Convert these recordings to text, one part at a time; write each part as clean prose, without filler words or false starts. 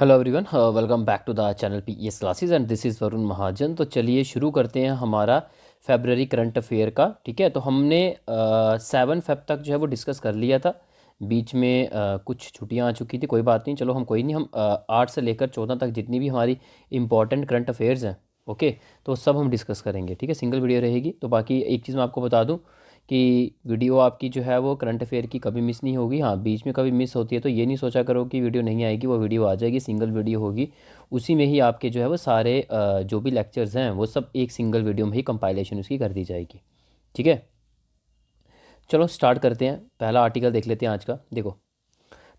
Hello everyone, welcome back to the channel P S classes and this is Varun Mahajan. तो चलिए शुरू करते हैं हमारा फेबररी करंट अफेयर का। ठीक है, तो हमने 7 फेब तक जो है वो डिस्कस कर लिया था। बीच में कुछ छुट्टियां आ चुकी थी, कोई बात नहीं, चलो हम कोई नहीं, हम 8 से लेकर 14 तक जितनी भी हमारी इंपॉर्टेंट करंट अफेयर्स हैं, ओके, तो सब हम डिस्कस करेंगे। ठीक है, सिंगल वीडियो रहेगी। तो बाकी एक चीज़ मैं आपको बता दूं कि वीडियो आपकी जो है वो करंट अफेयर की कभी मिस नहीं होगी। हाँ, बीच में कभी मिस होती है तो ये नहीं सोचा करो कि वीडियो नहीं आएगी, वो वीडियो आ जाएगी, सिंगल वीडियो होगी। उसी में ही आपके जो है वो सारे जो भी लेक्चर्स हैं वो सब एक सिंगल वीडियो में ही कंपाइलेशन उसकी कर दी जाएगी। ठीक है, चलो स्टार्ट करते हैं। पहला आर्टिकल देख लेते हैं आज का। देखो,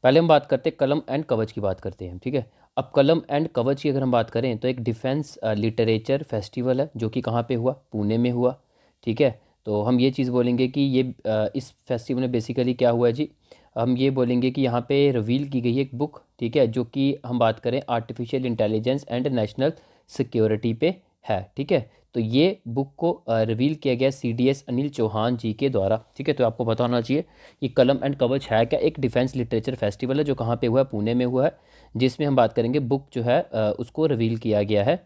पहले हम बात करते हैं कलम एंड कवच की बात करते हैं। ठीक है, अब कलम एंड कवच की अगर हम बात करें तो एक डिफेंस लिटरेचर फेस्टिवल है जो कि कहाँ पे हुआ, पुणे में हुआ। ठीक है, तो हम ये चीज़ बोलेंगे कि ये इस फेस्टिवल में बेसिकली क्या हुआ है जी, हम ये बोलेंगे कि यहाँ पे रिवील की गई है एक बुक। ठीक है, जो कि हम बात करें artificial intelligence and national security पे है। ठीक है, तो ये बुक को रिवील किया गया CDS अनिल चौहान जी के द्वारा। ठीक है, तो आपको पता होना चाहिए ये कलम एंड कवच है क्या, एक डिफेंस लिटरेचर फेस्टिवल है जो कहाँ पे हुआ है, पुणे में हुआ है, जिसमें हम बात करेंगे बुक जो है उसको रिवील किया गया है।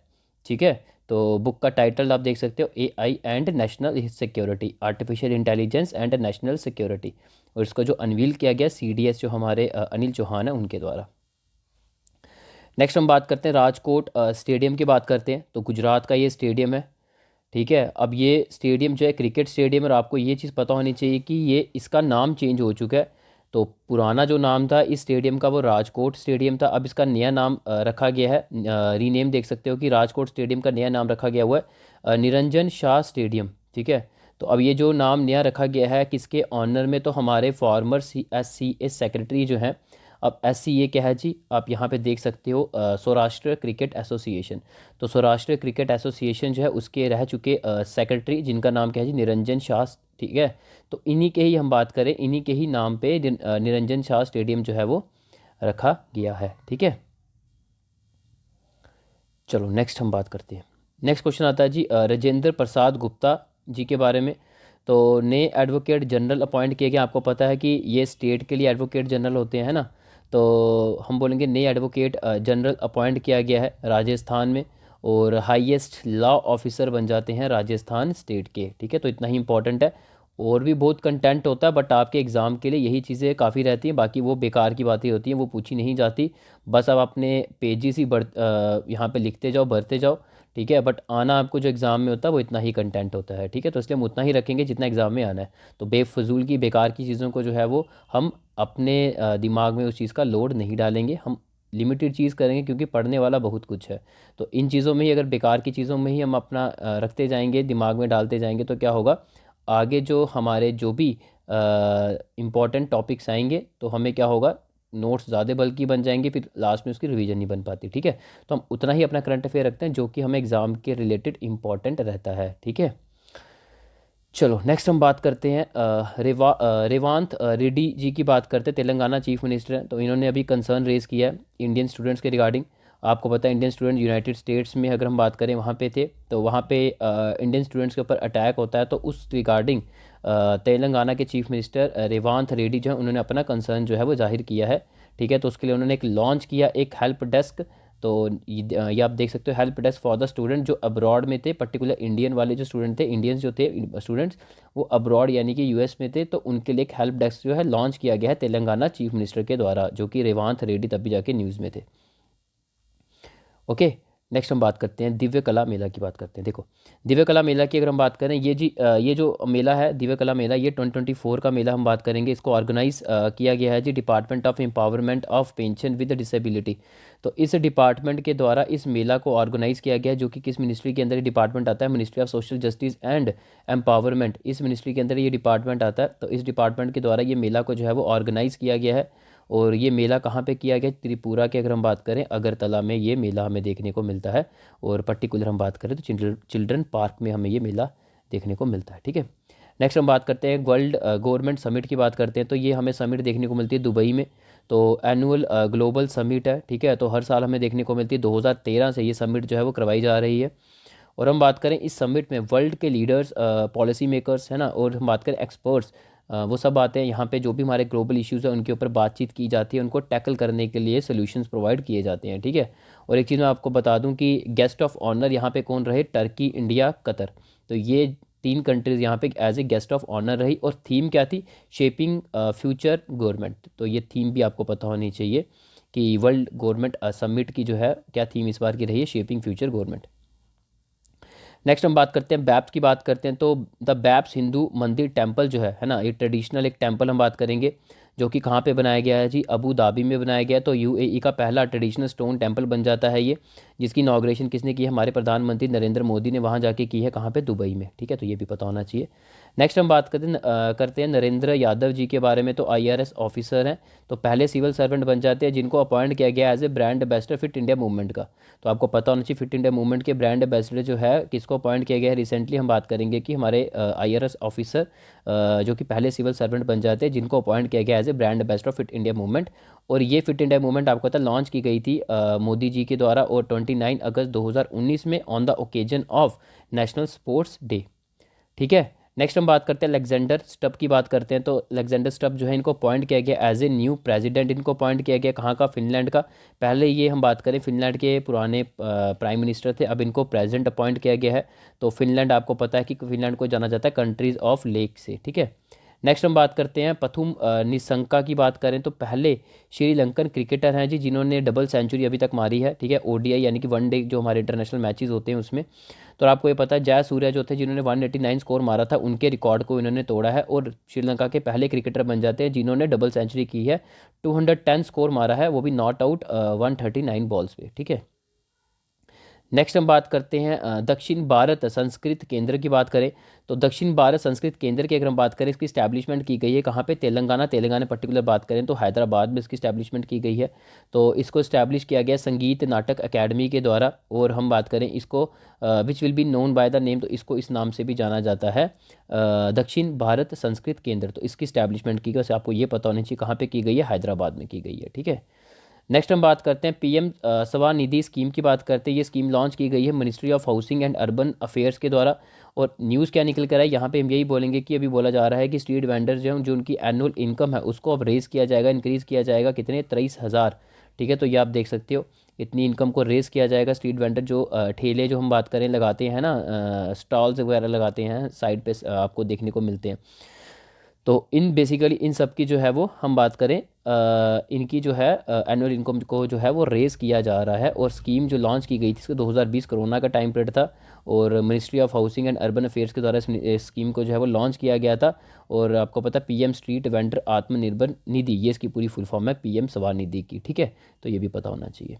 ठीक है, तो बुक का टाइटल आप देख सकते हो, AI and national security, artificial intelligence and national security, और इसको जो अनवील किया गया CDS जो हमारे अनिल चौहान है उनके द्वारा। नेक्स्ट हम बात करते हैं राजकोट स्टेडियम की बात करते हैं। तो गुजरात का ये स्टेडियम है। ठीक है, अब ये स्टेडियम जो है क्रिकेट स्टेडियम है, और आपको ये चीज़ पता होनी चाहिए कि ये इसका नाम चेंज हो चुका है। तो पुराना जो नाम था इस स्टेडियम का वो राजकोट स्टेडियम था, अब इसका नया नाम रखा गया है, रीनेम देख सकते हो कि राजकोट स्टेडियम का नया नाम रखा गया हुआ है निरंजन शाह स्टेडियम। ठीक है, तो अब ये जो नाम नया रखा गया है किसके ऑनर में, तो हमारे फॉर्मर SCA सेक्रेटरी जो हैं। अब SCA क्या है जी, आप यहाँ पे देख सकते हो सौराष्ट्र क्रिकेट एसोसिएशन। तो सौराष्ट्र क्रिकेट एसोसिएशन जो है उसके रह चुके सेक्रेटरी जिनका नाम क्या है जी, निरंजन शाह। ठीक है, तो इन्हीं के ही हम बात करें, इन्हीं के ही नाम पे निरंजन शाह स्टेडियम जो है वो रखा गया है। ठीक है, चलो नेक्स्ट हम बात करते हैं। नेक्स्ट क्वेश्चन आता है जी राजेंद्र प्रसाद गुप्ता जी के बारे में। तो नए एडवोकेट जनरल अपॉइंट किए गए। आपको पता है कि ये स्टेट के लिए एडवोकेट जनरल होते हैं, है ना। तो हम बोलेंगे नए एडवोकेट जनरल अपॉइंट किया गया है राजस्थान में, और हाईएस्ट लॉ ऑफिसर बन जाते हैं राजस्थान स्टेट के। ठीक है, तो इतना ही इंपॉर्टेंट है। और भी बहुत कंटेंट होता है बट आपके एग्ज़ाम के लिए यही चीज़ें काफ़ी रहती हैं, बाकी वो बेकार की बातें होती हैं, वो पूछी नहीं जाती। बस आप अपने पेजेस ही यहाँ पे लिखते जाओ, भरते जाओ। ठीक है, बट आना आपको जो एग्ज़ाम में होता है वो इतना ही कंटेंट होता है। ठीक है, तो इसलिए हम उतना ही रखेंगे जितना एग्ज़ाम में आना है। तो बेफजूल की बेकार की चीज़ों को जो है वो हम अपने दिमाग में उस चीज़ का लोड नहीं डालेंगे, हम लिमिटेड चीज़ करेंगे क्योंकि पढ़ने वाला बहुत कुछ है। तो इन चीज़ों में ही, अगर बेकार की चीज़ों में ही हम अपना रखते जाएंगे, दिमाग में डालते जाएंगे, तो क्या होगा, आगे जो हमारे जो भी इम्पोर्टेंट टॉपिक्स आएंगे तो हमें क्या होगा, नोट्स ज़्यादा बल्कि बन जाएंगे, फिर लास्ट में उसकी रिवीजन नहीं बन पाती। ठीक है, तो हम उतना ही अपना करंट अफेयर रखते हैं जो कि हमें एग्ज़ाम के रिलेटेड इंपॉर्टेंट रहता है। ठीक है, चलो नेक्स्ट हम बात करते हैं रेवांत रेड्डी जी की बात करते हैं। तेलंगाना चीफ मिनिस्टर हैं, तो इन्होंने अभी कंसर्न रेज़ किया है इंडियन स्टूडेंट्स के रिगार्डिंग। आपको पता है इंडियन स्टूडेंट यूनाइटेड स्टेट्स में अगर हम बात करें वहाँ पे थे, तो वहाँ पे इंडियन स्टूडेंट्स के ऊपर अटैक होता है, तो उस रिगार्डिंग तेलंगाना के चीफ मिनिस्टर रेवांत रेड्डी जो है उन्होंने अपना कंसर्न जो है वो जाहिर किया है। ठीक है, तो उसके लिए उन्होंने एक लॉन्च किया एक हेल्प डेस्क। तो ये आप देख सकते हो, help desk for the student जो अब्रॉड में थे, पर्टिकुलर इंडियन वाले जो स्टूडेंट थे, इंडियंस जो थे स्टूडेंट्स, वो अब्रॉड यानी कि US में थे, तो उनके लिए एक हेल्प डेस्क जो है लॉन्च किया गया है तेलंगाना चीफ मिनिस्टर के द्वारा, जो कि रेवांत रेड्डी तभी जाके न्यूज़ में थे। ओके, नेक्स्ट हम बात करते हैं दिव्य कला मेला की बात करते हैं। देखो, दिव्य कला मेला की अगर हम बात करें, ये जी ये जो मेला है दिव्य कला मेला, ये 2024 का मेला हम बात करेंगे। इसको ऑर्गेनाइज किया गया है जी department of empowerment of pension with disability. तो इस डिपार्टमेंट के द्वारा इस मेला को ऑर्गेनाइज किया गया है, जो कि किस मिनिस्ट्री के अंदर ये डिपार्टमेंट आता है, ministry of social justice and empowerment, इस मिनिस्ट्री के अंदर ये डिपार्टमेंट आता है। तो इस डिपार्टमेंट के द्वारा ये मेला को जो है वो ऑर्गेनाइज़ किया गया है। और ये मेला कहाँ पे किया गया, त्रिपुरा के अगर हम बात करें अगरतला में ये मेला हमें देखने को मिलता है। और पर्टिकुलर हम बात करें तो चिल्ड्रन पार्क में हमें ये मेला देखने को मिलता है। ठीक है, नेक्स्ट हम बात करते हैं वर्ल्ड गवर्नमेंट समिट की बात करते हैं। तो ये हमें समिट देखने को मिलती है दुबई में। तो एनुअल ग्लोबल समिट है। ठीक है, तो हर साल हमें देखने को मिलती है, 2013 से ये समिट जो है वो करवाई जा रही है। और हम बात करें इस समिट में वर्ल्ड के लीडर्स, पॉलिसी मेकर्स है ना, और हम बात करें एक्सपर्ट्स, वो सब आते हैं यहाँ पे। जो भी हमारे ग्लोबल इश्यूज़ हैं उनके ऊपर बातचीत की जाती है, उनको टैकल करने के लिए सोल्यूशंस प्रोवाइड किए जाते हैं, ठीक है। और एक चीज़ मैं आपको बता दूं कि गेस्ट ऑफ ऑनर यहाँ पे कौन रहे, टर्की, इंडिया, कतर। तो ये 3 कंट्रीज़ यहाँ पे as a guest of honour रही। और थीम क्या थी, शेपिंग फ्यूचर गवर्नमेंट। तो ये थीम भी आपको पता होनी चाहिए कि वर्ल्ड गवर्नमेंट समिट की जो है क्या थीम इस बार की रही है, शेपिंग फ्यूचर गवर्नमेंट। नेक्स्ट हम बात करते हैं बैप्स की बात करते हैं। तो द बैप्स हिंदू मंदिर टेम्पल जो है ना, ये ट्रेडिशनल एक टेम्पल हम बात करेंगे, जो कि कहाँ पे बनाया गया है जी, अबू धाबी में बनाया गया है। तो यूएई का पहला ट्रेडिशनल स्टोन टेम्पल बन जाता है ये, जिसकी इनॉग्रेशन किसने की है, हमारे प्रधानमंत्री नरेंद्र मोदी ने वहाँ जाके की है, कहाँ पे, दुबई में, ठीक है। तो ये भी पता होना चाहिए। नेक्स्ट हम बात करते हैं नरेंद्र यादव जी के बारे में। तो आईआरएस ऑफिसर हैं, तो पहले सिविल सर्वेंट बन जाते हैं जिनको अपॉइंट किया गया as a brand ambassador Fit India Movement का। तो आपको पता होना चाहिए फिट इंडिया मूवमेंट के ब्रांड एम्बेसडर जो है किसको अपॉइंट किया गया है रिसेंटली। हम बात करेंगे कि हमारे आईआरएस ऑफिसर जो कि पहले सिविल सर्वेंट बन जाते हैं जिनको अपॉइंट किया गया as a brand ambassador Fit India Movement. और ये फिट इंडिया मूवमेंट आपको पता लॉन्च की गई थी मोदी जी के द्वारा, और 29 अगस्त 2019 में on the occasion of national sports day, ठीक है। नेक्स्ट हम बात करते हैं अलेक्जेंडर स्टब की बात करते हैं। तो अलेक्जेंडर स्टब जो है इनको अपॉइंट किया गया एज ए न्यू प्रेसिडेंट। इनको अपॉइंट किया गया कहाँ का, फिनलैंड का। पहले ये हम बात करें फिनलैंड के पुराने प्राइम मिनिस्टर थे, अब इनको प्रेसिडेंट अपॉइंट किया गया है। तो फिनलैंड आपको पता है कि फिनलैंड को जाना जाता है कंट्रीज़ ऑफ लेक से, ठीक है। नेक्स्ट हम बात करते हैं पथुम निशंका की बात करें। तो पहले श्रीलंकन क्रिकेटर हैं जी जिन्होंने डबल सेंचुरी अभी तक मारी है, ठीक है, ओडीआई यानी कि वनडे जो हमारे इंटरनेशनल मैचेस होते हैं उसमें। तो आपको ये पता है जयसूर्या जो थे जिन्होंने 189 स्कोर मारा था, उनके रिकॉर्ड को इन्होंने तोड़ा है और श्रीलंका के पहले क्रिकेटर बन जाते हैं जिन्होंने डबल सेंचुरी की है। 210 स्कोर मारा है, वो भी नॉट आउट 139 बॉल्स पे, ठीक है। नेक्स्ट हम बात करते हैं दक्षिण भारत संस्कृत केंद्र की बात करें। तो दक्षिण भारत संस्कृत केंद्र की अगर हम बात करें, इसकी स्टैब्लिशमेंट की गई है कहाँ पे, तेलंगाना पर्टिकुलर बात करें तो हैदराबाद में इसकी स्टैब्लिशमेंट की गई है। तो इसको स्टैब्लिश किया गया संगीत नाटक अकेडमी के द्वारा। और हम बात करें इसको which will be known by the name, तो इसको इस नाम से भी जाना जाता है दक्षिण भारत संस्कृत केंद्र। तो इसकी स्टैब्लिशमेंट की गई, आपको ये पता होना चाहिए कहाँ पे की गई है, हैदराबाद में की गई है, ठीक है। नेक्स्ट हम बात करते हैं पीएम स्वनिधि स्कीम की बात करते हैं। ये स्कीम लॉन्च की गई है ministry of housing and urban affairs के द्वारा। और न्यूज़ क्या निकल कर है यहाँ पे, हम यही बोलेंगे कि अभी बोला जा रहा है कि स्ट्रीट वेंडर जो हैं जो उनकी एनुअल इनकम है उसको अब रेज़ किया जाएगा, इंक्रीज़ किया जाएगा, कितने, 23,000, ठीक है। तो ये आप देख सकते हो, इतनी इनकम को रेज़ किया जाएगा। स्ट्रीट वेंडर जो ठेले जो हम बात करें लगाते हैं ना, स्टॉल्स वगैरह लगाते हैं साइड पे, आपको देखने को मिलते हैं। तो इन बेसिकली इन सब की जो है वो हम बात करें इनकी जो है एनुअल इनकम को जो है वो रेज़ किया जा रहा है। और स्कीम जो लॉन्च की गई थी इसको 2020 कोरोना का टाइम पीरियड था, और ministry of housing and urban affairs के द्वारा इस स्कीम को जो है वो लॉन्च किया गया था। और आपको पता है PM street vendor Atmanirbhar Nidhi, ये इसकी पूरी फुल फॉर्म है पीएम स्वनिधि की, ठीक है। तो ये भी पता होना चाहिए।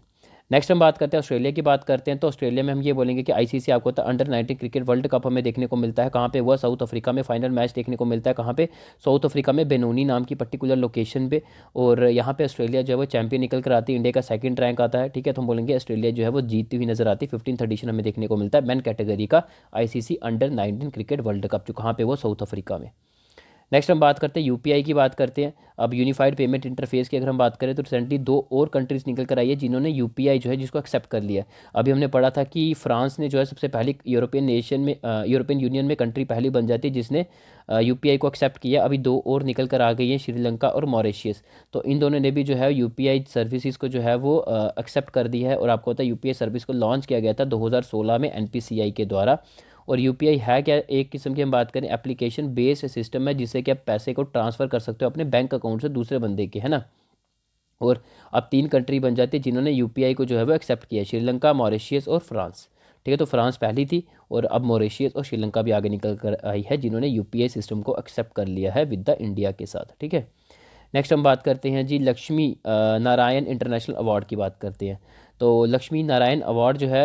नेक्स्ट हम बात करते हैं ऑस्ट्रेलिया की बात करते हैं। तो ऑस्ट्रेलिया में हम ये बोलेंगे कि आईसीसी आपको पता अंडर-19 क्रिकेट वर्ल्ड कप हमें देखने को मिलता है, कहाँ पे, वह साउथ अफ्रीका में फाइनल मैच देखने को मिलता है, कहाँ पे, साउथ अफ्रीका में बेनोनी नाम की पर्टिकुलर लोकेशन पे। और यहाँ पे ऑस्ट्रेलिया जो है वो चैंपियन निकल कर आती है, इंडिया का सेकंड रैंक आता है, ठीक है। तो हम बोलेंगे ऑस्ट्रेलिया जो है वो जीतती हुई नजर आती है। 15th एडिशन हमें देखने को मिलता है मैन कैटेगरी का ICC under-19 cricket world cup, जो कहाँ पे, वो साउथ अफ्रीका में। नेक्स्ट हम बात करते हैं यूपीआई की बात करते हैं। अब यूनिफाइड पेमेंट इंटरफेस की अगर हम बात करें तो रिसेंटली 2 और कंट्रीज़ निकल कर आई है जिन्होंने यूपीआई जो है जिसको एक्सेप्ट कर लिया है। अभी हमने पढ़ा था कि फ्रांस ने जो है सबसे पहली यूरोपियन यूनियन में कंट्री पहली बन जाती है जिसने यूपीआई को एक्सेप्ट किया। अभी 2 और निकल कर आ गई हैं, श्रीलंका और मॉरिशियस। तो इन दोनों ने भी जो है यूपीआई सर्विसेज को जो है वो एक्सेप्ट कर दिया है। और आपको पता है यूपीआई सर्विस को लॉन्च किया गया था 2016 में एनपीसीआई के द्वारा। और यूपीआई है क्या, एक किस्म की हम बात करें एप्लीकेशन बेस्ड सिस्टम है जिससे कि आप पैसे को ट्रांसफ़र कर सकते हो अपने बैंक अकाउंट से दूसरे बंदे के, है ना। और अब 3 कंट्री बन जाती है जिन्होंने यूपीआई को जो है वो एक्सेप्ट किया है, श्रीलंका, मॉरिशियस और फ्रांस, ठीक है। तो फ्रांस पहली थी और अब मॉरिशियस और श्रीलंका भी आगे निकल कर आई है जिन्होंने यूपीआई सिस्टम को एक्सेप्ट कर लिया है विद द इंडिया के साथ, ठीक है। नेक्स्ट हम बात करते हैं जी लक्ष्मी नारायण इंटरनेशनल अवार्ड की बात करते हैं। तो लक्ष्मी नारायण अवार्ड जो है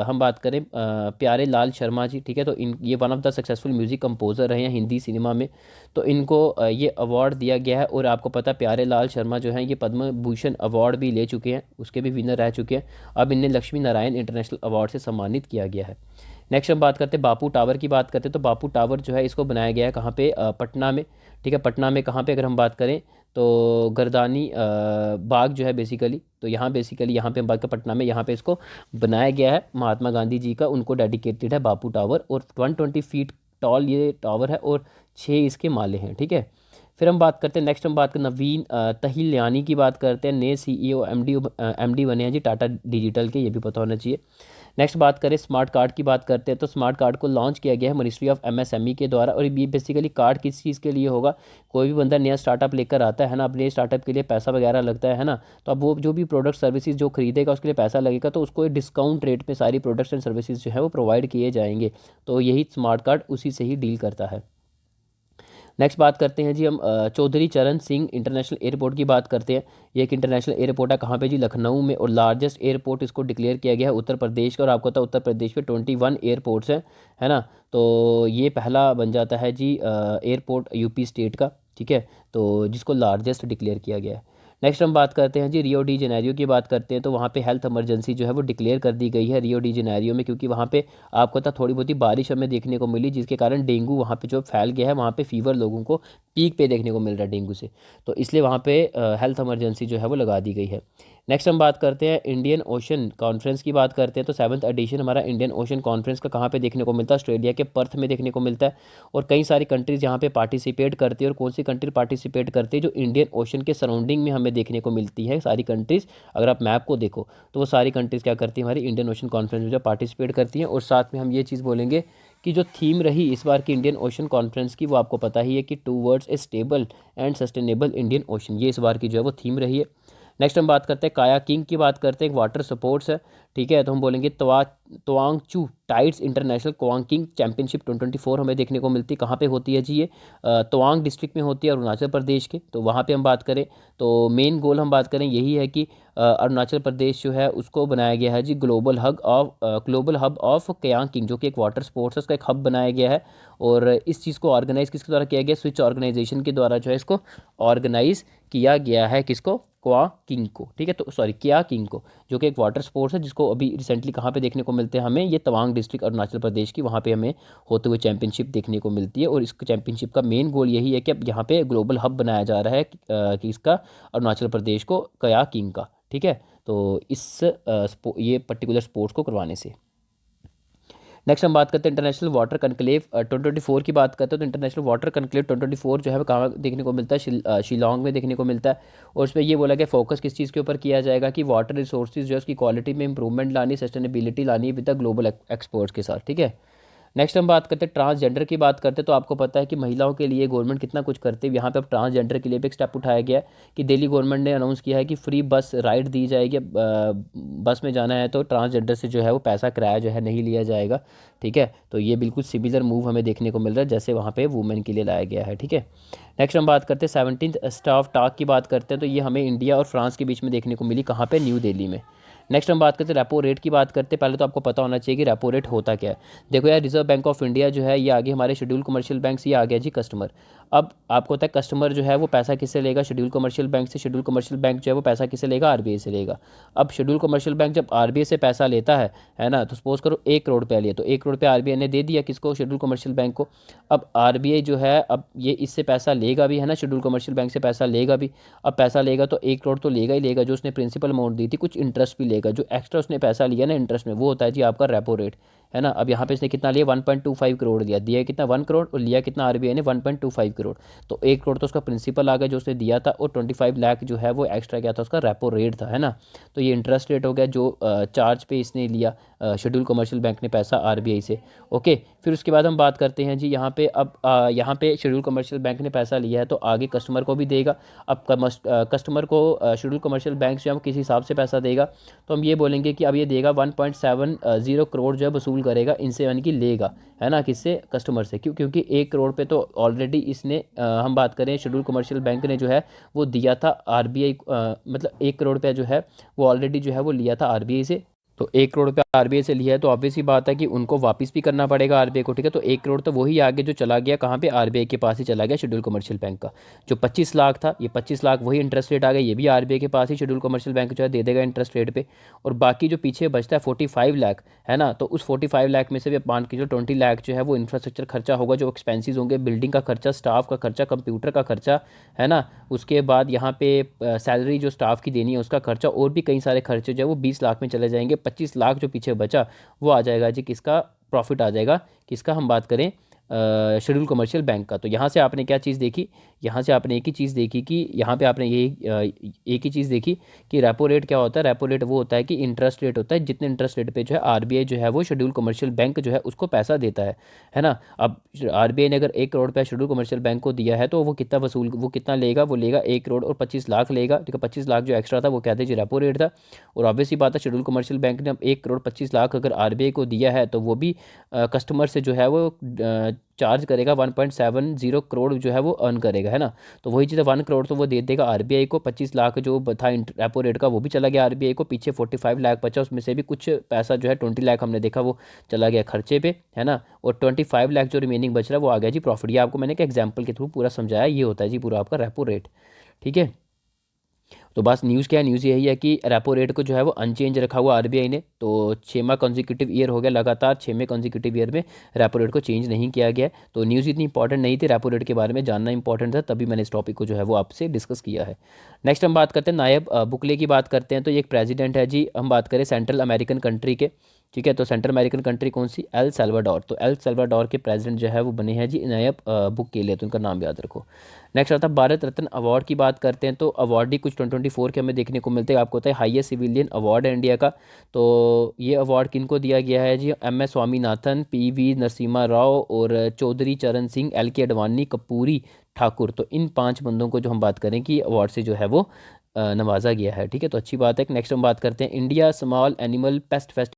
हम बात करें प्यारे लाल शर्मा जी, ठीक है। तो ये one of the successful music composer रहे हैं हिंदी सिनेमा में। तो इनको ये अवार्ड दिया गया है। और आपको पता प्यारे लाल शर्मा जो हैं ये पद्म भूषण अवार्ड भी ले चुके हैं, उसके भी विनर रह चुके हैं। अब इन्हें लक्ष्मी नारायण इंटरनेशनल अवार्ड से सम्मानित किया गया है। नेक्स्ट हम बात करते हैं बापू टावर की बात करते हैं। तो बापू टावर जो है इसको बनाया गया है कहाँ पे, पटना में, ठीक है। पटना में कहाँ पे अगर हम बात करें तो गर्दानी बाग जो है बेसिकली, तो यहाँ पे हम बात करें पटना में, यहाँ पे इसको बनाया गया है महात्मा गांधी जी का, उनको डेडिकेटेड है बापू टावर। और 120 फीट टॉल ये टावर है और 6 इसके माले हैं, ठीक है। फिर हम बात करते हैं, नेक्स्ट हम बात करते हैं नवीन तहिलियानी की बात करते हैं, नए CEO MD बने हैं जी टाटा डिजिटल के, ये भी पता होना चाहिए। नेक्स्ट बात करें स्मार्ट कार्ड की बात करते हैं, तो स्मार्ट कार्ड को लॉन्च किया गया है मिनिस्ट्री ऑफ MSME के द्वारा। और ये बेसिकली कार्ड किस चीज़ के लिए होगा, कोई भी बंदा नया स्टार्टअप लेकर आता है ना, अपने स्टार्टअप के लिए पैसा वगैरह लगता है ना, तो अब वो जो भी प्रोडक्ट सर्विसेज जो खरीदेगा उसके लिए पैसा लगेगा, तो उसको डिस्काउंट रेट में सारी प्रोडक्ट्स एंड सर्विसेज जो है वो प्रोवाइड किए जाएंगे। तो यही स्मार्ट कार्ड उसी से ही डील करता है। नेक्स्ट बात करते हैं जी हम चौधरी चरण सिंह इंटरनेशनल एयरपोर्ट की बात करते हैं। ये एक इंटरनेशनल एयरपोर्ट है, कहाँ पे जी, लखनऊ में, और लार्जेस्ट एयरपोर्ट इसको डिक्लेयर किया गया है उत्तर प्रदेश का। और आपको पता है उत्तर प्रदेश में 21 एयरपोर्ट्स हैं, है ना। तो ये पहला बन जाता है जी एयरपोर्ट यूपी स्टेट का, ठीक है, तो जिसको लार्जेस्ट डिक्लेयर किया गया है। नेक्स्ट हम बात करते हैं जी रियो डी जेनेरियो की बात करते हैं, तो वहाँ पे हेल्थ इमरजेंसी जो है वो डिक्लेयर कर दी गई है रियो डी जेनेरियो में, क्योंकि वहाँ पे आपको पता थोड़ी बहुत ही बारिश हमें देखने को मिली, जिसके कारण डेंगू वहाँ पे जो फैल गया है, वहाँ पे फीवर लोगों को पीक पे देखने को मिल रहा है डेंगू से, तो इसलिए वहाँ पे हेल्थ इमरजेंसी जो है वो लगा दी गई है। नेक्स्ट हम बात करते हैं इंडियन ओशन कॉन्फ्रेंस की बात करते हैं, तो 7th एडिशन हमारा इंडियन ओशन कॉन्फ्रेंस का कहाँ पे देखने को मिलता है, ऑस्ट्रेलिया के पर्थ में देखने को मिलता है। और कई सारी कंट्रीज़ यहाँ पे पार्टिसिपेट करती है, और कौन सी कंट्री पार्टिसिपेट करती है, जो इंडियन ओशन के सराउंडिंग में हमें देखने को मिलती है सारी कंट्रीज़। अगर आप मैप को देखो तो वो सारी कंट्रीज़ क्या करती हैं, हमारी इंडियन ओशन कॉन्फ्रेंस में जो पार्टिसिपेट करती हैं। और साथ में हम ये चीज़ बोलेंगे कि जो थीम रही इस बार की इंडियन ओशन कॉन्फ्रेंस की, वो आपको पता ही है कि towards a stable and sustainable Indian ocean, ये इस बार की जो है वो थीम रही है। नेक्स्ट हम बात करते हैं काया किंग की बात करते हैं, एक वाटर स्पोर्ट्स है, ठीक है, तो हम बोलेंगे तवांगचू टाइड्स इंटरनेशनल क्वांकिंग चैंपियनशिप 2024 हमें देखने को मिलती है। कहाँ पे होती है जी ये, तवांग डिस्ट्रिक्ट में होती है अरुणाचल प्रदेश के, तो वहाँ पे हम बात करें तो मेन गोल हम बात करें यही है कि अरुणाचल प्रदेश जो है उसको बनाया गया है जी ग्लोबल हब ऑफ कयांकिंग, जो कि एक वाटर स्पोर्ट्स है, उसका एक हब बनाया गया है। और इस चीज़ को ऑर्गेनाइज किसके द्वारा किया गया, स्विच ऑर्गेनाइजेशन के द्वारा जो है इसको ऑर्गेनाइज किया गया है, किसको, क्वा किंग को, ठीक है, तो सॉरी क्या किंग को, जो कि एक वाटर स्पोर्ट्स है, जिसको अभी रिसेंटली कहाँ पे देखने को मिलते हैं हमें, ये तवांग डिस्ट्रिक्ट अरुणाचल प्रदेश की, वहाँ पे हमें होते हुए चैंपियनशिप देखने को मिलती है। और इस चैंपियनशिप का मेन गोल यही है कि अब यहाँ पे ग्लोबल हब बनाया जा रहा है कि इसका अरुणाचल प्रदेश को कया किंग का, ठीक है, तो इस ये पर्टिकुलर स्पोर्ट्स को करवाने से। नेक्स्ट हम बात करते हैं इंटरनेशनल वाटर कनक्लेव 2024 की बात करते हैं, तो इंटरनेशनल वाटर कनक्लेव 2024 जो है वो कहाँ देखने को मिलता है, शिलोंग में देखने को मिलता है। और उसमें ये बोला गया फोकस किस चीज़ के ऊपर किया जाएगा कि वाटर रिसोर्सेज जो है उसकी क्वालिटी में इंप्रूवमेंट लानी, सस्टेनेबिलिटी लानी है विद द ग्लोबल एक्सपर्ट्स के साथ, ठीक है। नेक्स्ट हम बात करते हैं ट्रांसजेंडर की बात करते हैं, तो आपको पता है कि महिलाओं के लिए गवर्नमेंट कितना कुछ करती है। यहाँ पे अब ट्रांसजेंडर के लिए भी एक स्टेप उठाया गया है कि दिल्ली गवर्नमेंट ने अनाउंस किया है कि फ्री बस राइड दी जाएगी। बस में जाना है तो ट्रांसजेंडर से जो है वो पैसा किराया जो है नहीं लिया जाएगा, ठीक है, तो ये बिल्कुल सिमिलर मूव हमें देखने को मिल रहा है जैसे वहाँ पे वुमेन के लिए लाया गया है, ठीक है। नेक्स्ट हम बात करते हैं 17th स्टाफ टॉक की बात करते हैं, तो ये हमें इंडिया और फ्रांस के बीच में देखने को मिली, कहाँ पे, न्यू दिल्ली में। नेक्स्ट हम बात करते हैं रेपो रेट की बात करते हैं। पहले तो आपको पता होना चाहिए कि रेपो रेट होता क्या है। देखो यार, रिजर्व बैंक ऑफ इंडिया जो है ये आगे हमारे शेड्यूल कमर्शियल बैंक से, ये आ गया जी कस्टमर। अब आपको पता है कस्टमर जो है वो पैसा किससे लेगा, शेड्यूल कमर्शियल बैंक से। शेड्यूल कमर्शियल बैंक जो है वो पैसा किससे लेगा, आरबीआई से लेगा। अब शेड्यूल कमर्शियल बैंक जब आरबीआई से पैसा लेता है ना, तो सपोज करो 1 करोड़ रुपया लिया, तो 1 करोड़ रुपया आरबीआई ने दे दिया किसको, शेड्यूल कमर्शियल बैंक को। अब आरबीआई जो है अब ये इससे पैसा लेगा भी, है ना, शेड्यूल कमर्शियल बैंक से पैसा लेगा भी। अब पैसा लेगा तो 1 करोड़ तो लेगा ही लेगा, जो उसने प्रिंसिपल अमाउंट दी थी, कुछ इंटरेस्ट भी लेगा। जो एक्स्ट्रा उसने पैसा लिया ना इंटरेस्ट में, वो होता है जी आपका रेपो रेट, है ना। अब यहाँ पे इसने कितना लिया, 1.25 करोड़ लिया, दिया कितना 1 करोड़, और लिया कितना आरबीआई ने 1.25 करोड़। तो 1 करोड़ तो उसका प्रिंसिपल आ गया जो उसने दिया था, और 25 लाख जो है वो एक्स्ट्रा क्या था, उसका रेपो रेट था, है ना। तो ये इंटरेस्ट रेट हो गया जो चार्ज पे इसने लिया शेड्यूल कमर्शियल बैंक ने पैसा आरबीआई से। ओके, फिर उसके बाद हम बात करते हैं जी यहाँ पे, अब यहाँ पे शेड्यूल कमर्शियल बैंक ने पैसा लिया है तो आगे कस्टमर को भी देगा। अब कस्टमर को शेड्यूल कमर्शियल बैंक जो है वो किस हिसाब से पैसा देगा, तो हम ये बोलेंगे कि अब ये देगा 1.70 करोड़ जो है वसूल करेगा इनसे, यानी कि लेगा, है ना, किससे, कस्टमर से। क्योंकि 1 करोड़ पे तो ऑलरेडी इसने हम बात करें शेड्यूल कमर्शियल बैंक ने जो है वो दिया था आरबीआई, मतलब 1 करोड़ पे जो है वो ऑलरेडी जो है वो लिया था आरबीआई से। तो 1 करोड़ रुपया आरबीआई से लिया है तो ऑब्वियस ही बात है कि उनको वापस भी करना पड़ेगा आरबीआई को, ठीक है। तो 1 करोड़ तो वही आगे जो चला गया कहाँ पे, आरबीआई के पास ही चला गया शेड्यूल कमर्शियल बैंक का। जो 25 लाख था, ये 25 लाख वही इंटरेस्ट रेट आ गया, ये भी आरबीआई के पास ही शेड्यूल कमर्शियल बैंक जो है दे देगा इंटरेस्ट रेट पे। और बाकी जो पीछे बचता है 45 लाख, है ना, तो उस 45 लाख में से भी मान के जो 20 लाख जो है वो इंफ्रास्ट्रक्चर खर्चा होगा, जो एक्सपेंसिस होंगे, बिल्डिंग का खर्चा, स्टाफ का खर्चा, कंप्यूटर का खर्चा, है ना। उसके बाद यहाँ पे सैलरी जो स्टाफ की देनी है उसका खर्चा, और भी कई सारे खर्चे जो है वो 20 लाख में चले जाएंगे। 25 लाख जो पीछे बचा वो आ जाएगा जी किसका, प्रॉफिट आ जाएगा किसका, हम बात करें शेड्यूल कमर्शियल बैंक का। तो यहाँ से आपने क्या चीज़ देखी, यहाँ से आपने एक ही चीज़ देखी कि यहाँ पे आपने ये एक ही चीज़ देखी कि रेपो रेट क्या होता है। रेपो रेट वो होता है कि इंटरेस्ट रेट होता है, जितने इंटरेस्ट रेट पे जो है आरबीआई जो है वो शेड्यूल कमर्शियल बैंक जो है उसको पैसा देता है ना। अब आरबीआई ने अगर 1 करोड़ रुपया शेड्यूल कमर्शियल बैंक को दिया है तो वो कितना लेगा, वो लेगा 1 करोड़ और 25 लाख लेगा, ठीक है। 25 लाख जो एक्स्ट्रा था वो कहते हैं जी रेपो रेट था। और ऑब्वियसली बात है, शेड्यूल कमर्शियल बैंक ने अब 1 करोड़ 25 लाख अगर आरबीआई को दिया है तो वो भी कस्टमर से जो है वो चार्ज करेगा 1.70 करोड़ जो है वो अर्न करेगा, है ना। तो वही चीज़ है, 1 करोड़ तो वो दे देगा आरबीआई को, 25 लाख जो था रेपो रेट का वो भी चला गया आरबीआई को, पीछे 45 लाख बचा, उसमें से भी कुछ पैसा जो है 20 लाख हमने देखा वो चला गया खर्चे पे, है ना। और 25 लाख जो रिमेनिंग बच रहा है वो आ गया जी प्रॉफिट। ये आपको मैंने एक एग्जाम्पल के थ्रू पूरा समझाया, ये होता है जी पूरा आपका रेपो रेट, ठीक है। तो बस न्यूज़ क्या है, न्यूज़ यही है कि रेपो रेट को जो है वो अनचेंज रखा हुआ आरबीआई ने। तो 6वां कंसेक्यूटिव ईयर हो गया लगातार, 6वें कंसेक्यूटिव ईयर में रेपो रेट को चेंज नहीं किया गया है। तो न्यूज़ इतनी इंपॉर्टेंट नहीं थी, रेपो रेट के बारे में जानना इंपॉर्टेंट था, तभी मैंने इस टॉपिक को जो है वो आपसे डिस्कस किया है। नेक्स्ट हम बात करते हैं नायब बुकले की बात करते हैं। तो ये एक प्रेसिडेंट है जी, हम बात करें सेंट्रल अमेरिकन कंट्री के, ठीक है। तो सेंट्रल अमेरिकन कंट्री कौन सी, एल सल्वाडोर। तो एल सल्वाडोर के प्रेसिडेंट जो है वो बने हैं जी नायब बुकेले, तो उनका नाम याद रखो। नेक्स्ट आता है भारत रत्न अवार्ड की बात करते हैं। तो अवार्ड ही कुछ 2024 के हमें देखने को मिलते हैं। आपको पता है हाईएस्ट सिविलियन अवार्ड है इंडिया का। तो ये अवार्ड किनको दिया गया है जी, M S Swaminathan, P V Narasimha Rao और चौधरी चरण सिंह, एल के अडवाणी, कपूरी ठाकुर। तो इन 5 बंदों को जो हम बात करें कि अवार्ड से जो है वो नवाजा गया है, ठीक है। तो अच्छी बात है। नेक्स्ट हम बात करते हैं India small animal pest fest.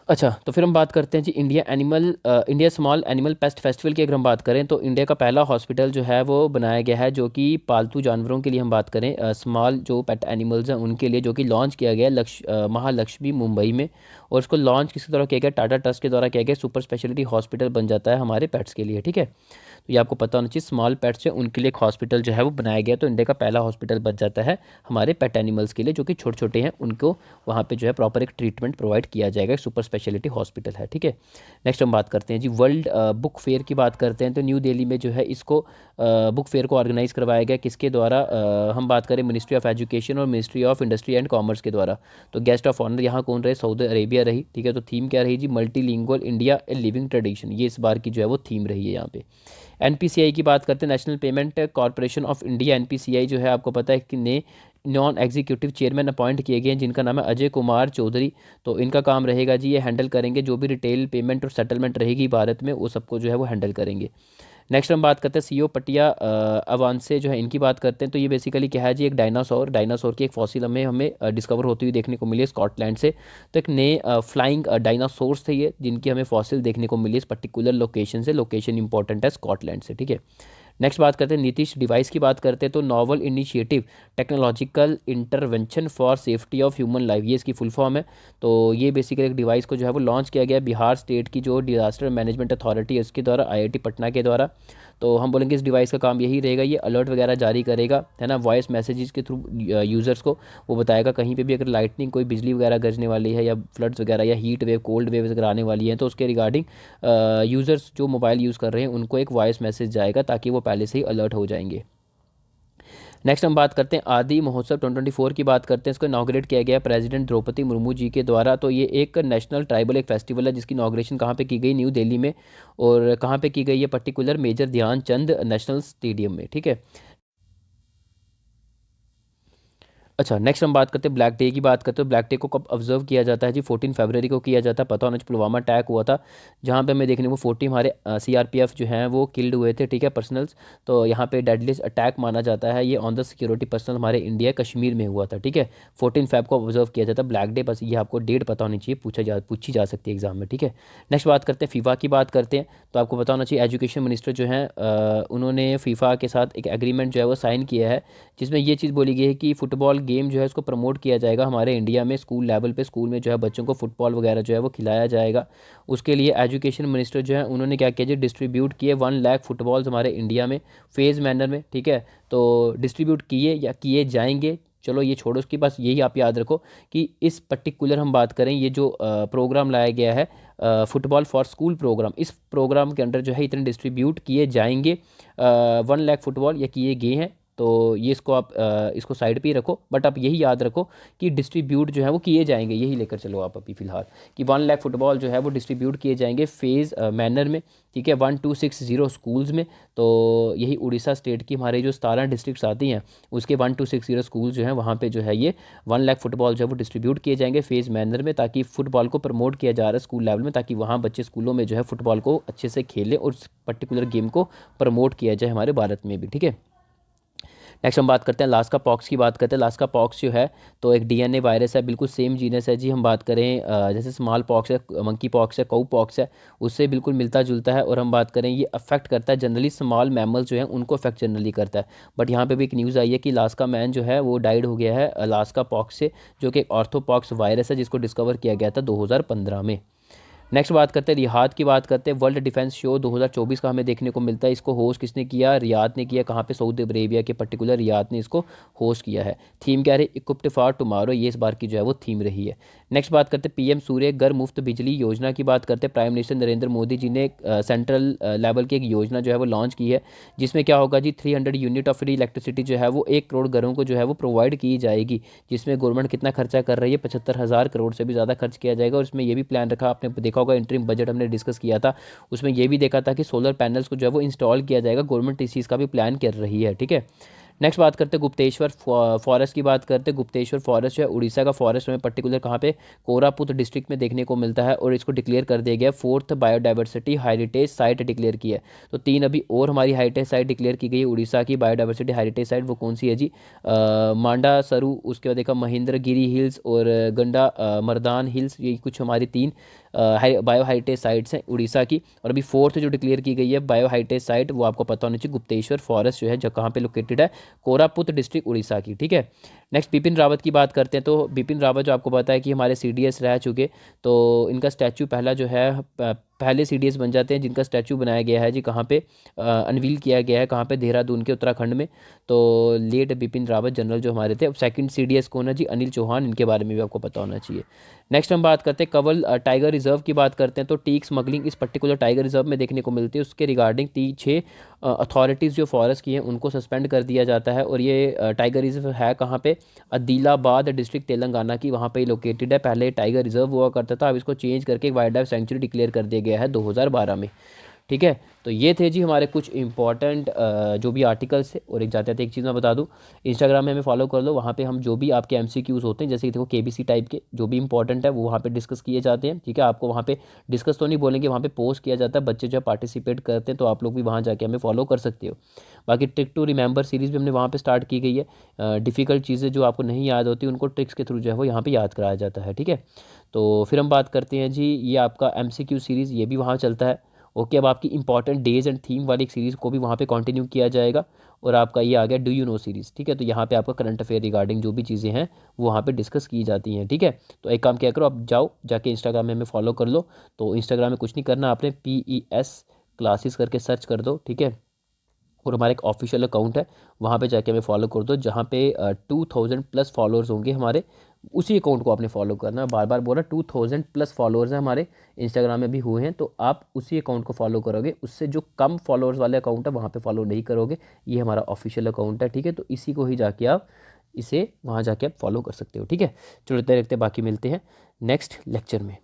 अच्छा, तो फिर हम बात करते हैं जी India small animal pest festival की। अगर हम बात करें तो इंडिया का पहला हॉस्पिटल जो है वो बनाया गया है, जो कि पालतू जानवरों के लिए हम बात करें, स्मॉल जो पेट एनिमल्स हैं उनके लिए, जो कि लॉन्च किया गया है महालक्ष्मी मुंबई में। और इसको लॉन्च किसके द्वारा किया गया, टाटा ट्रस्ट के द्वारा किया गया। सुपर स्पेशलिटी हॉस्पिटल बन जाता है हमारे पेट्स के लिए, ठीक है। तो ये आपको पता होना चाहिए, स्मॉल पेट्स हैं उनके लिए एक हॉस्पिटल जो है वो बनाया गया। तो इंडिया का पहला हॉस्पिटल बन जाता है हमारे पेट एनिमल्स के लिए, जो कि छोटे छोटे हैं, उनको वहाँ पे जो है प्रॉपर एक ट्रीटमेंट प्रोवाइड किया जाएगा। एक सुपर स्पेशलिटी हॉस्पिटल है, ठीक है। नेक्स्ट हम बात करते हैं जी वर्ल्ड बुक फेयर की बात करते हैं। तो न्यू दिल्ली में जो है इसको बुक फेयर को ऑर्गेनाइज करवाया गया, किसके द्वारा, हम बात करें मिनिस्ट्री ऑफ एजुकेशन और ministry of industry and commerce के द्वारा। तो गेस्ट ऑफ ऑनर यहाँ कौन रहे, सऊदी अरेबिया रही, ठीक है। तो थीम क्या रही जी, multilingual India a living tradition, ये इस बार की जो है वो थीम रही है यहाँ पे। एनपीसीआई की बात करते हैं, national payment corporation of India. NPCI जो है आपको पता है कि ने नॉन एग्जीक्यूटिव चेयरमैन अपॉइंट किए गए हैं, जिनका नाम है अजय कुमार चौधरी। तो इनका काम रहेगा जी, ये हैंडल करेंगे जो भी रिटेल पेमेंट और सेटलमेंट रहेगी भारत में, वो सबको जो है वो हैंडल करेंगे। नेक्स्ट हम बात करते हैं सीओ पटिया अवांसे जो है, इनकी बात करते हैं। तो ये बेसिकली क्या है जी, एक डायनासोर की एक फॉसिल हमें हमें डिस्कवर होती हुई देखने को मिली है स्कॉटलैंड से। तो एक नए फ्लाइंग डायनासोर्स थे ये, जिनकी हमें फॉसिल देखने को मिली इस पर्टिकुलर लोकेशन से। लोकेशन इंपॉर्टेंट है स्कॉटलैंड से, ठीक है। नेक्स्ट बात करते हैं नीतीश डिवाइस की बात करते हैं। तो novel initiative technological intervention for safety of human life, ये इसकी फुल फॉर्म है। तो ये बेसिकली एक डिवाइस को जो है वो लॉन्च किया गया बिहार स्टेट की जो डिजास्टर मैनेजमेंट अथॉरिटी है उसके द्वारा, आईआईटी पटना के द्वारा। तो हम बोलेंगे इस डिवाइस का काम यही रहेगा, ये अलर्ट वगैरह जारी करेगा, है ना, वॉइस मैसेजेस के थ्रू यूज़र्स को वो बताएगा कहीं पे भी अगर लाइटनिंग, कोई बिजली वगैरह गरजने वाली है, या फ्लड्स वगैरह, या हीट वेव, कोल्ड वेव अगर आने वाली है, तो उसके रिगार्डिंग यूज़र्स जो मोबाइल यूज़ कर रहे हैं उनको एक वॉइस मैसेज जाएगा, ताकि वो पहले से ही अलर्ट हो जाएंगे। नेक्स्ट हम बात करते हैं आदि महोत्सव 2024 की बात करते हैं। इसको इनाग्रेट किया गया प्रेसिडेंट द्रौपदी मुर्मू जी के द्वारा। तो ये एक नेशनल ट्राइबल एक फेस्टिवल है, जिसकी इनाग्रेशन कहाँ पे की गई, न्यू दिल्ली में। और कहाँ पे की गई है, particular Major Dhyanchand National Stadium में, ठीक है। अच्छा, नेक्स्ट हम बात करते हैं ब्लैक डे की बात करते हैं। ब्लैक डे को कब ऑब्जर्व किया जाता है जी, 14 फरवरी को किया जाता है। पता होना चाहिए पुलवामा अटैक हुआ था, जहाँ पे हमें देखने को 40 हमारे सीआरपीएफ जो हैं वो किल्ड हुए थे, ठीक है, पर्सनल्स। तो यहाँ पे डेडलीस्ट अटैक माना जाता है, ये ऑन द सिक्योरिटी पर्सनल हमारे इंडिया कश्मीर में हुआ था, ठीक है। 14 फेब को ऑब्जर्व किया जाता है ब्लैक डे, बस ये आपको डेट पता होनी चाहिए, पूछी जा सकती है एग्जाम में, ठीक है। नेक्स्ट बात करते हैं फीफा की बात करते हैं। तो आपको पता होना चाहिए एजुकेशन मिनिस्टर जो हैं उन्होंने फीफा के साथ एक एग्रीमेंट जो है वो साइन किया है, जिसमें ये चीज़ बोली गई है कि फुटबॉल गेम जो है उसको प्रमोट किया जाएगा हमारे इंडिया में। स्कूल लेवल पे स्कूल में जो है बच्चों को फुटबॉल वगैरह जो है वो खिलाया जाएगा। उसके लिए एजुकेशन मिनिस्टर जो है उन्होंने क्या किया जी, डिस्ट्रीब्यूट किए 1 लाख फुटबॉल्स हमारे इंडिया में फेज़ मैनर में, ठीक है। तो डिस्ट्रीब्यूट किए या किए जाएंगे, चलो ये छोड़ो, उसके पास यही आप याद रखो कि इस पर्टिकुलर हम बात करें, ये जो प्रोग्राम लाया गया है फुटबॉल फॉर स्कूल प्रोग्राम, इस प्रोग्राम के अंडर जो है इतने डिस्ट्रीब्यूट किए जाएंगे 1 लाख फुटबॉल, या किए गए हैं, तो ये इसको आप इसको साइड पे ही रखो, बट आप यही याद रखो कि डिस्ट्रीब्यूट जो है वो किए जाएंगे, यही लेकर चलो आप अभी फ़िलहाल, कि 1 लाख फुटबॉल जो है वो डिस्ट्रीब्यूट किए जाएंगे फेज़ मैनर में, ठीक है, 1260 स्कूल्स में। तो यही उड़ीसा स्टेट की हमारे जो 17 डिस्ट्रिक्ट्स आती हैं उसके 1260 स्कूल जो हैं वहाँ पे जो है ये 1 लाख फुटबॉल जो है वो डिस्ट्रीब्यूट किए जाएंगे फेज़ मैनर में, ताकि फुटबॉल को प्रमोट किया जा रहा है स्कूल लेवल में, ताकि वहाँ बच्चे स्कूलों में जो है फुटबॉल को अच्छे से खेलें और उस पर्टिकुलर गेम को प्रमोट किया जाए हमारे भारत में भी, ठीक है। नेक्स्ट हम बात करते हैं लास्का पॉक्स की बात करते हैं। लास्का पॉक्स जो है तो एक डीएनए वायरस है, बिल्कुल सेम जीनस है जी। हम बात करें जैसे स्मॉल पॉक्स है, मंकी पॉक्स है, काऊ पॉक्स है, उससे बिल्कुल मिलता जुलता है। और हम बात करें ये अफेक्ट करता है जनरली स्मॉल मैमल्स जो हैं उनको अफेक्ट जनरली करता है। बट यहाँ पे भी एक न्यूज़ आई है कि लास्का मैन जो है वो डाइड हो गया है लास्का पॉक्स से, जो कि एक ऑर्थोपॉक्स वायरस है जिसको डिस्कवर किया गया था 2015 में। नेक्स्ट बात करते हैं रियाद की, बात करते हैं वर्ल्ड डिफेंस शो 2024 का हमें देखने को मिलता है। इसको होस्ट किसने किया? रियाद ने किया। कहाँ पे? सऊदी अरेबिया के पर्टिकुलर रियाद ने इसको होस्ट किया है। थीम क्या रही? इक्विप्ड फॉर टुमारो, ये इस बार की जो है वो थीम रही है। नेक्स्ट बात करते हैं पीएम सूर्य घर मुफ्त बिजली योजना की बात करते हैं। प्राइम मिनिस्टर नरेंद्र मोदी जी ने सेंट्रल लेवल की एक योजना जो है वो लॉन्च की है, जिसमें क्या होगा जी 300 यूनिट ऑफ फ्री इलेक्ट्रिसिटी जो है वो 1 करोड़ घरों को जो है वो प्रोवाइड की जाएगी। जिसमें गवर्नमेंट कितना खर्चा कर रही है? 75,000 करोड़ से भी ज़्यादा खर्च किया जाएगा। और इसमें ये भी प्लान रखा, आपने देखा होगा इंटरिम बजट हमने डिस्कस किया था, उसमें ये भी देखा था कि सोलर पैनल्स को जो है वो इंस्टॉल किया जाएगा। गवर्नमेंट इस चीज़ का भी प्लान कर रही है, ठीक है। नेक्स्ट बात करते हैं गुप्तेश्वर फॉरेस्ट की, बात करते हैं गुप्तेश्वर फॉरेस्ट जो है उड़ीसा का फॉरेस्ट में पर्टिकुलर कहाँ पे? कोरापुट डिस्ट्रिक्ट में देखने को मिलता है। और इसको डिक्लेयर कर दिया गया 4th biodiversity heritage site declare की है। तो 3 अभी और हमारी हेरिटेज साइट डिक्लेयर की गई है उड़ीसा की बायोडाइवर्सिटी हेरिटेज साइट। वो कौन सी है जी? मांडा सरू, उसके बाद देखा महेंद्रगिरी हिल्स और गंडा मर्दान हिल्स, ये कुछ हमारी 3 बायो हेरिटेज साइट्स हैं उड़ीसा की। और अभी 4th जो डिक्लेयर की गई है बायो हेरिटेज साइट, वो आपको पता होना चाहिए गुप्तेश्वर फॉरेस्ट जो है, जो कहाँ पे लोकेटेड है? कोरापुट डिस्ट्रिक्ट उड़ीसा की, ठीक है। नेक्स्ट बिपिन रावत की बात करते हैं। तो बिपिन रावत जो आपको पता है कि हमारे सीडीएस रह चुके, तो इनका स्टैचू पहला जो है पहले सीडीएस बन जाते हैं जिनका स्टैचू बनाया गया है जी, कहाँ पे अनवील किया गया है? कहाँ पे? देहरादून के उत्तराखंड में। तो लेट बिपिन रावत जनरल जो हमारे थे। अब सेकंड सीडीएस कौन है जी? अनिल चौहान, इनके बारे में भी आपको पता होना चाहिए। नेक्स्ट हम बात करते हैं कवल टाइगर रिजर्व की, बात करते हैं। तो टीक स्मगलिंग इस पर्टिकुलर टाइगर रिजर्व में देखने को मिलती है। उसके रिगार्डिंग 6 अथॉरिटीज़ जो फॉरेस्ट की हैं उनको सस्पेंड कर दिया जाता है। और ये टाइगर रिजर्व है कहाँ पे? आदिलाबाद डिस्ट्रिक्ट तेलंगाना की, वहाँ पे लोकेटेड है। पहले टाइगर रिजर्व हुआ करता था, अब इसको चेंज करके वाइल्ड लाइफ सेंचुरी डिक्लेयर कर दिया गया है 2012 में, ठीक है। तो ये थे जी हमारे कुछ इंपॉर्टेंट जो भी आर्टिकल्स थे। और एक जाते थे एक चीज़ मैं बता दूं, इंस्टाग्राम में हमें फॉलो कर लो, वहाँ पे हम जो भी आपके एमसीक्यूज़ होते हैं, जैसे कि देखो केबीसी टाइप के जो भी इंपॉर्टेंट है वो वहाँ पे डिस्कस किए जाते हैं, ठीक है। आपको वहाँ पे डिस्कस तो नहीं बोलेंगे, वहाँ पे पोस्ट किया जाता है, बच्चे जो पार्टिसिपेट करते हैं, तो आप लोग भी वहाँ जाके हमें फॉलो कर सकते हो। बाकी ट्रिक टू रिमेंबर सीरीज़ भी हमने वहाँ पर स्टार्ट की गई है। डिफ़िकल्ट चीज़ें जो आपको नहीं याद होती उनको ट्रिक्स के थ्रू जो है वो यहाँ पर याद कराया जाता है, ठीक है। तो फिर हम बात करते हैं जी, ये आपका एमसीक्यू सीरीज़ ये भी वहाँ चलता है। ओके, अब आपकी इंपॉर्टेंट डेज एंड थीम वाली एक सीरीज़ को भी वहाँ पे कंटिन्यू किया जाएगा। और आपका ये आ गया डू यू नो सीरीज़, ठीक है। तो यहाँ पे आपका करंट अफेयर रिगार्डिंग जो भी चीज़ें हैं वो वहाँ पे डिस्कस की जाती हैं, ठीक है। तो एक काम क्या करो, आप जाओ जाके इंस्टाग्राम में हमें फॉलो कर लो। तो इंस्टाग्राम में कुछ नहीं करना, आपने PES क्लासेस करके सर्च कर दो, ठीक है। और हमारा एक ऑफिशियल अकाउंट है, वहाँ पे जाके हमें फॉलो कर दो, जहाँ पे 2000+ फॉलोअर्स होंगे हमारे। उसी अकाउंट को आपने फॉलो करना है, बार बार बोला 2000+ फॉलोअर्स हैं हमारे इंस्टाग्राम में भी हुए हैं, तो आप उसी अकाउंट को फॉलो करोगे। उससे जो कम फॉलोअर्स वाले अकाउंट है वहाँ पे फॉलो नहीं करोगे। ये हमारा ऑफिशियल अकाउंट है, ठीक है। तो इसी को ही जाके आप इसे वहाँ जाके आप फॉलो कर सकते हो, ठीक है। चलो इतने रखते हैं, बाकी मिलते हैं नेक्स्ट लेक्चर में।